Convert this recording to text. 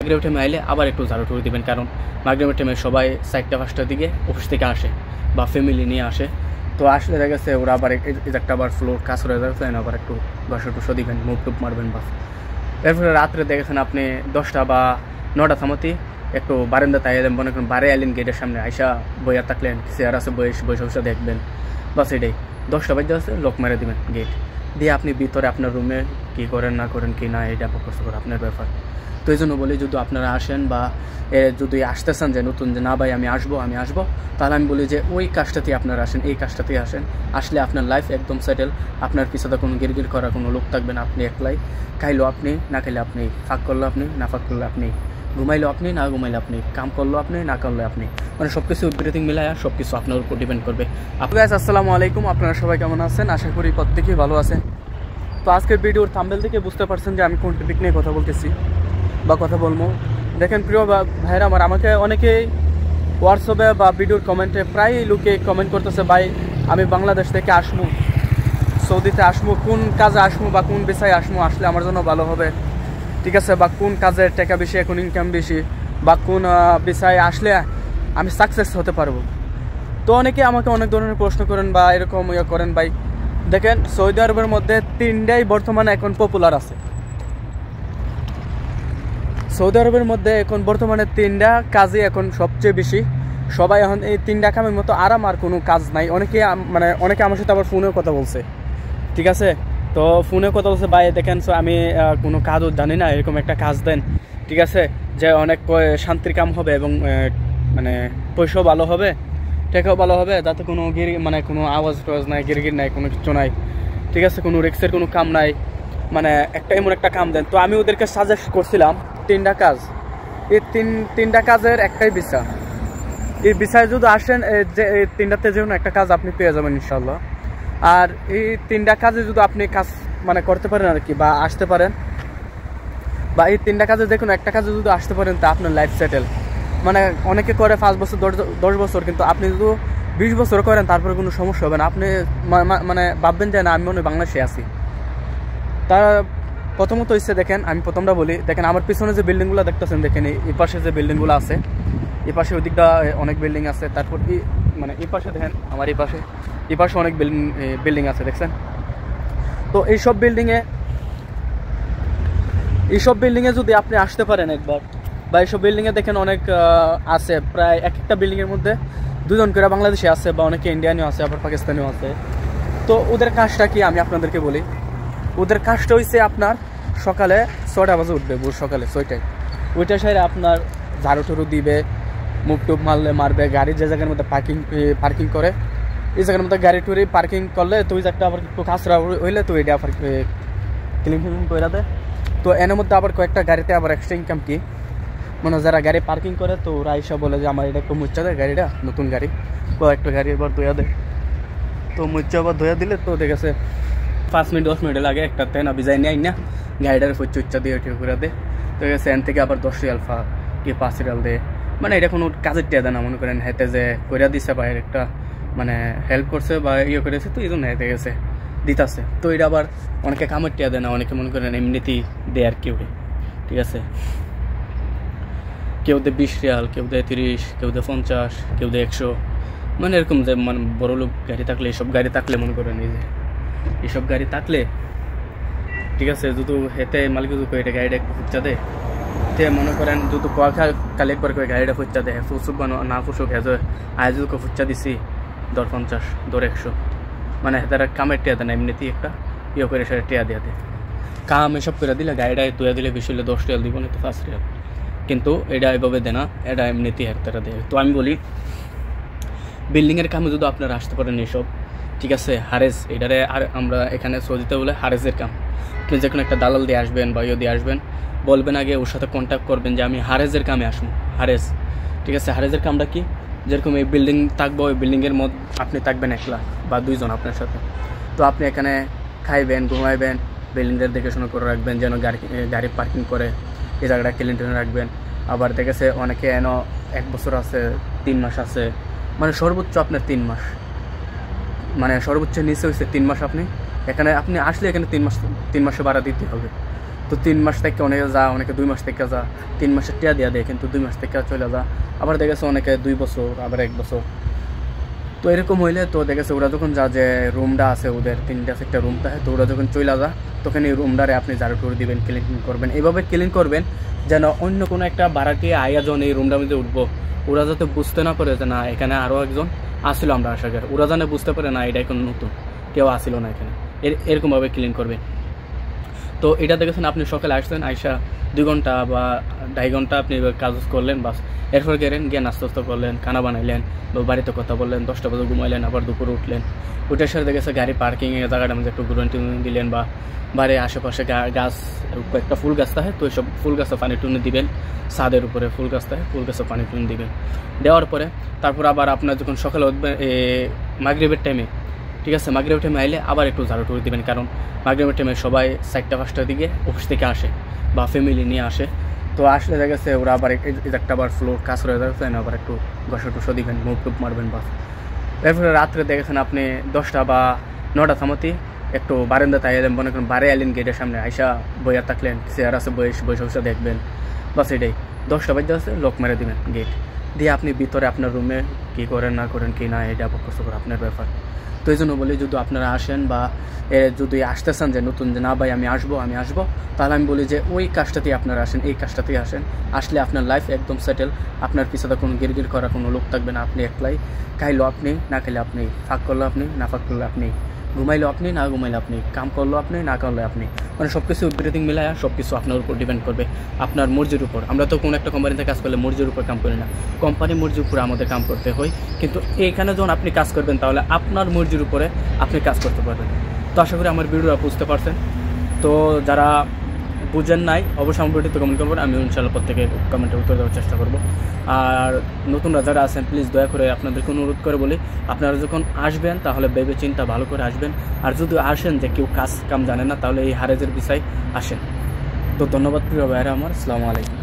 মাগরিবের টাইমে আইলে আবার একটু ঝাড়ু টুড়ু দিবেন, কারণ মাগরিবের টাইমে সবাই 4টা-5টার দিকে অফিস থেকে আসে বা ফ্যামিলি নিয়ে আসে। তো আসলে দেখা গেছে ওরা আবার একটা আবার ফ্লোর কাজ করে যাচ্ছে, আবার একটু ঘষা টুসো দিবেন, মুখ টুপ মারবেন বাস। এরপরে রাত্রে দেখেছেন আপনি 10টা বা 9টা থামতি একটু বারান্দা তাই মনে করেন বারে আইলেন গেটের সামনে আইসা বইয়া থাকলেন, চেয়ার আছে বসে দেখবেন, বাস এটাই। 10টা বাজে আছে লক মেরে দিবেন গেট দিয়ে, আপনি ভিতরে আপনার রুমে কী করেন না করেন কি না এটা ফোকাস করে আপনার ব্যাপার। তো এই জন্য বলি, যদি আপনারা আসেন বা যদি আসতেছেন যে নতুন যে না ভাই আমি আসবো, তাহলে আমি বলি যে ওই কাজটাতেই আপনারা আসেন, এই কাজটাতেই আসেন। আসলে আপনার লাইফ একদম সেটেল, আপনার পিছনে কোনো গিরগির করার কোনো লোক থাকবে না, আপনি একলাই। খাইলো আপনি, না খাইলে আপনি, ফাঁক করলো আপনি, না ফাঁক করলে আপনি, ঘুমাইলো আপনি, না ঘুমাইলে আপনি, কাম করলো আপনি, না করলে আপনি, মানে সব কিছু ব্রিথিং মিলায় সব কিছু আপনার উপর ডিপেন্ড করবে। গাইস আসসালামু আলাইকুম, আপনারা সবাই কেমন আছেন? আশা করি প্রত্যেকেই ভালো আছেন। তো আজকের ভিডিওর থাম্বনেল থেকে বুঝতে পারছেন যে আমি কোন টপিক নিয়ে কথা বলতেছি বা কথা বলবো। দেখেন প্রিয় ভাইরা আমার, আমাকে অনেকেই হোয়াটসঅ্যাপে বা ভিডিওর কমেন্টে প্রায় লোকে কমেন্ট করতেছে, ভাই আমি বাংলাদেশ থেকে আসবো, সৌদিতে আসবো, কোন কাজে আসবো বা কোন বিষয়ে আসবো আসলে আমার জন্য ভালো হবে, ঠিক আছে, বা কোন কাজের টাকা বেশি, এখন ইনকাম বেশি, বা কোন বিষয়ে আসলে আমি সাকসেস হতে পারবো। তো অনেকে আমাকে অনেক ধরনের প্রশ্ন করেন বা এরকম করেন। ভাই দেখেন, সৌদি আরবের মধ্যে 3টাই বর্তমানে এখন পপুলার আছে। সৌদি আরবের মধ্যে এখন বর্তমানে 3টা কাজই এখন সবচেয়ে বেশি, সবাই এখন এই 3টা কামের মতো আরাম আর কোনো কাজ নাই। অনেকে আমার সাথে আবার ফোনেও কথা বলছে, ঠিক আছে। তো ফোনে কথা বলছে, ভাই দেখেন আমি কোনো কাজও জানি না, এরকম একটা কাজ দেন, ঠিক আছে, যে অনেক শান্তির কাম হবে এবং মানে পয়সাও ভালো হবে, টাকাও ভালো হবে, যাতে কোনো মানে কোনো আওয়াজ টাওয়াজ নাই, গিরগির নাই, কোনো কিছু নাই, ঠিক আছে, কোনো রিক্সের কোনো কাম নাই, মানে এমন একটা কাম দেন। তো আমি ওদেরকে সাজেস্ট করছিলাম 3টা কাজ। এই তিনটা কাজের একটাই ভিসা। এই ভিসায় যদি আসেন, যে এই 3টাতে যে কোনো একটা কাজ আপনি পেয়ে যাবেন ইনশাল্লাহ। আর এই 3টা কাজে যদি আপনি কাজ মানে করতে পারেন আর কি, বা আসতে পারেন, বা এই 3টা কাজে যে কোনো একটা কাজে যদি আসতে পারেন, তা আপনার লাইফ সেটেল। মানে অনেকে করে 5 বছর 10 বছর, কিন্তু আপনি যদি 20 বছর করেন তারপরে কোনো সমস্যা হবে না। আপনি মানে ভাববেন যে না আমি মনে হয় বাংলাদেশে আছি। তার প্রথমত হচ্ছে, দেখেন আমি প্রথমটা বলি, দেখেন আমার পিছনে যে বিল্ডিংগুলো দেখতেছেন, দেখেন এই পাশে যে বিল্ডিংগুলো আছে, এই পাশে ওই দিকটা অনেক বিল্ডিং আছে, তারপর মানে এই পাশে দেখেন আমার এই পাশে অনেক বিল্ডিং আছে, দেখছেন। তো এইসব বিল্ডিংয়ে যদি আপনি আসতে পারেন একবার, বা এইসব বিল্ডিংয়ে দেখেন অনেক আছে, প্রায় একটা বিল্ডিংয়ের মধ্যে 2জন করে বাংলাদেশি আছে, বা অনেকে ইন্ডিয়ানও আছে, আবার পাকিস্তানিও আছে। তো ওদের কাজটা কি আমি আপনাদেরকে বলি। ওদের কাজটা হচ্ছে আপনার সকালে 6টা বাজে উঠবে, ভোর সকালে 6টায়। ওইটা সাইডে আপনার ঝাড়ু টুরু দিবে, মুখ টুপ মারবে, গাড়ি যে জায়গার মধ্যে পার্কিং করে, এই জায়গার মধ্যে গাড়ি টুরি পার্কিং করলে তো ওই জায়গাটা আবার একটু কাঁচরা হইলে তো এটা আবার ক্লিন করে দেয়। তো এর মধ্যে আবার কয়েকটা গাড়িতে আবার এক্সট্রা ইনকাম কি, মানে যারা গাড়ি পার্কিং করে, তো ওরা এসে বলে যে আমার এটা একটু মুচ্ছা দেয়, গাড়িটা নতুন গাড়ি, কয়েকটা গাড়ি এবার ধোয়া দেয়। তো মুচ্ছা আবার ধোয়া দিলে তো দেখেছে 5 মিনিট 10 মিনিট লাগে একটা তেনা বিজাই নেই না, গাড়িটার ফুচ্চা দিয়ে ঠিক করে দেয়। তো এন থেকে আবার 10 রিয়াল কি 5 রিয়াল দেয়, মানে এটা কোনো কাজের টিয়া দেয় না, মনে করেন হেঁটে যে কইরা দিছে বা একটা মানে হেল্প করছে বা করেছে, তো এই জন্য হেঁটে গেছে দিতেছে। তো এটা আবার অনেকে কামের টিয়া দেয় না, অনেকে মনে করেন এমনিতেই দেয় আর কেউ, ঠিক আছে। কেউ দেয় 20 রিয়াল, কেউ দেয় 30, কেউ দেয় 50, কেউ দেয় 100, মানে এরকম যে মানে বড় লোক গাড়ি থাকলে, এইসব গাড়ি থাকলে মনে করেন এইসব গাড়ি থাকলে, ঠিক আছে, যদি হেঁটে মালিক যদি এটা গাড়িটা একটু ফুচ্চা দেয়, তে মনে করেন যদি কালে একবার করে গাড়িটা ফুচ্চা দেয়, ফুসুক বা না ফুসুক, আয় যদি ফুচ্চা দিছি 50, 100, মানে তারা কামের টিয়া দেয় না, এমনিতেই একটা করে সেটা টিয়া দিয়ে দেয়। কাম এসব করে দিলে গাড়িটায় তুয়া দিলে বেশি হলে 10 রিয়াল দিব না, তো 5 রিয়াল, কিন্তু এটা এভাবে দেয় না, এটা এমনিতেই তারা দেয়। তো আমি বলি, বিল্ডিংয়ের কামে যদি আপনারা আসতে পারেন এইসব, ঠিক আছে, হারেজ এটারে, আর আমরা এখানে সৌদিতে বলে হারেজের কাম। আপনি যে কোনো একটা দালাল দিয়ে আসবেন বা দিয়ে আসবেন, বলবেন আগে ওর সাথে কন্ট্যাক্ট করবেন যে আমি হারেজের কামে আসবো, হারেজ, ঠিক আছে। হারেজের কামটা কি, যেরকম এই বিল্ডিং থাকবো, ওই বিল্ডিংয়ের মধ্যে আপনি থাকবেন একলা বা 2জন আপনার সাথে। তো আপনি এখানে খাইবেন, ঘুমাইবেন, বিল্ডিংদের দেখাশোনা করে রাখবেন, যেন গাড়ি পার্কিং করে এই জায়গাটা ক্লিন রাখবেন। আবার দেখেছে অনেকে এন 1 বছর আছে, 3 মাস আছে, মানে সর্বোচ্চ আপনার 3 মাস, মানে সর্বোচ্চ নিচে হচ্ছে 3 মাস। আপনি এখানে আসলে এখানে 3 মাসে ভাড়া দিতে হবে, তো 3 মাস থেকে অনেকে যা, অনেকে 2 মাস থেকে যা, 3 মাসের টিয়া দিয়া দেয় কিন্তু 2 মাস থেকে চলে যা, আবার দেখেছে অনেকে 2 বছর, আবার 1 বছর। তো এরকম হইলে তো দেখেছে ওরা যখন যা যে রুমটা আছে ওদের 3টা-4টা রুম থাকে, তো ওরা যখন চলে যা তখন এই রুমটারে আপনি ঝাড়ু টুড়ু দিবেন, ক্লিন করবেন। এইভাবে ক্লিন করবেন যেন অন্য কোনো একটা ভাড়াটিয়া আয়া যখন এই রুমটার মধ্যে উঠবো ওরা যাতে বুঝতে না পারে যে না এখানে আরও একজন আসছিল আমরা আসার আগে, ওরা জানে বুঝতে পারে না এটা এখন নতুন কেউ আসছিল না এখানে, এরকমভাবে ক্লিন করবেন। তো এটা দেখেছেন আপনি সকালে আসছেন, আইসা 2 ঘন্টা বা 2.5 ঘন্টা আপনি কাজ করলেন, বাস এরপর গেলেন, গিয়ে নাস্তা করলেন, খানা বানাইলেন বা বাড়িতে কথা বললেন, 10টা বাজে ঘুমাইলেন, আবার দুপুরে উঠলেন, ওইটার সাথে দেখেছে গাড়ি পার্কিংয়ের জায়গাটা মধ্যে একটু ঘুরন দিলেন, বা বাড়ির আশেপাশে গাছ একটা ফুল গাছ থাকে, তো এইসব ফুল গাছে পানি টুনে দিবেন, ছাদের উপরে ফুল গাছ থাকে, ফুল গাছে পানি টুনে দিবেন। দেওয়ার পরে তারপর আবার আপনার যখন সকালে উঠবেন মাগরিবের টাইমে, ঠিক আছে, মাগরিবের টাইমে আইলে আবার একটু ঝাড়ু টুড়ু দিবেন, কারণ মাগরিবের টাইমে সবাই 4টা-5টার দিকে অফিস থেকে আসে বা ফ্যামিলি নিয়ে আসে। তো আসলে দেখা গেছে ওরা আবার একটা আবার ফ্লোর কাজ রয়ে যাচ্ছে, আবার একটু ঘষা টুসা দিবেন, মুখ টুপ মারবেন, বাস। এরপরে রাত্রে দেখেছেন আপনি 10টা বা 9টা থামাতে একটু বারান্দাতে আইলেন, মনে করেন বারে আইলেন, গেটের সামনে আইসা বইয়া থাকলেন, চেয়ার আছে বসে দেখবেন, বাস এটাই। 10টা বাজে আছে লক মেরে দিবেন গেট দিয়ে, আপনি ভিতরে আপনার রুমে কী করেন না করেন কি না এটা কষ্ট করে আপনার ব্যাপার। তো এই জন্য বলি যদি আপনারা আসেন বা যদি আসতেছেন যে নতুন যে না ভাই আমি আসবো, তাহলে আমি বলি যে ওই কাজটাতেই আপনারা আসেন, এই কাজটাতেই আসেন। আসলে আপনার লাইফ একদম সেটেল, আপনার পিছনে কোনো গিরগির করার কোনো লোক থাকবে না, আপনি একলাই, খাইলো আপনি, না খাইলে আপনি, ফাঁক করলো আপনি, না ফাঁক করলে আপনি, ঘুমাইলো আপনি, না ঘুমাইলে আপনি, কাম করলো আপনি, না করলে আপনি, মানে সব কিছু এভরিথিং মিলায় সব কিছু আপনার উপর ডিপেন্ড করবে, আপনার মর্জির উপর। আমরা তো কোনো একটা কোম্পানিতে কাজ করলে মর্জির উপর কাম করি না, কোম্পানি মর্জির উপরে আমাদের কাম করতে হয়। কিন্তু এইখানে যখন আপনি কাজ করবেন তাহলে আপনার মর্জির উপরে আপনি কাজ করতে পারবেন। তো আশা করি আমার ভিডিওটা বুঝতে পারছেন। তো যারা বুঝেন নাই অবশ্যই আমার ভিডিওতে কমেন্ট করবেন, আমি ইনশাআল্লাহ প্রত্যেকে কমেন্টের উত্তর দেওয়ার চেষ্টা করব। আর নতুনরা যারা আছেন প্লিজ দয়া করে আপনাদেরকে অনুরোধ করে বলি, আপনারা যখন আসবেন তাহলে ভেবে চিন্তা ভালো করে আসবেন। আর যদি আসেন যে কেউ কাজ কাম জানে না তাহলে এই হারেজের বিষয় আসেন। তো ধন্যবাদ প্রিয় ভাইরা আমার, আসসালামু আলাইকুম।